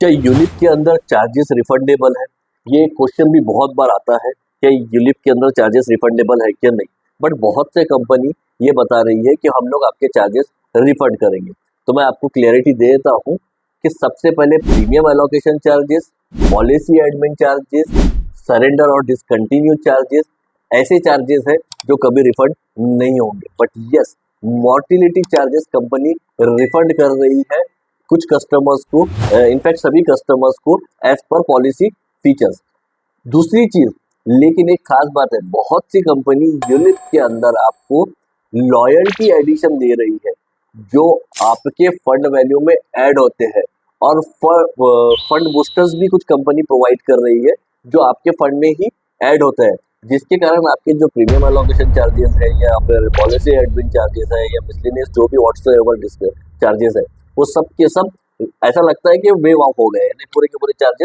क्या यूलिप के अंदर चार्जेस रिफंडेबल है? ये क्वेश्चन भी बहुत बार आता है, क्या यूलिप के अंदर चार्जेस रिफंडेबल है क्या नहीं। बट बहुत से कंपनी ये बता रही है कि हम लोग आपके चार्जेस रिफंड करेंगे। तो मैं आपको क्लियरिटी दे देता हूँ कि सबसे पहले premium allocation charges, policy admin charges, surrender और डिसकंटिन्यू चार्जेस, ऐसे चार्जेस है जो कभी रिफंड नहीं होंगे। But yes, mortality charges company refund कर रही है कुछ कस्टमर्स को, इनफैक्ट सभी कस्टमर्स को एज पर पॉलिसी फीचर्स। दूसरी चीज, लेकिन एक खास बात है, बहुत सी कंपनी यूलिप के अंदर आपको लॉयल्टी एडिशन दे रही है जो आपके फंड वैल्यू में ऐड होते हैं, और फंड बूस्टर्स भी कुछ कंपनी प्रोवाइड कर रही है जो आपके फंड में ही ऐड होता है, जिसके कारण आपके जो प्रीमियम एलोकेशन चार्जेस है या फिर पॉलिसी एडमिन चार्जेस है या मिसलेनियस जो भी व्हाट्सएवर चार्जेस है, वो सब के सब ऐसा लगता है कि वेव ऑफ हो गए, यानी पूरे के पूरे चार्जेस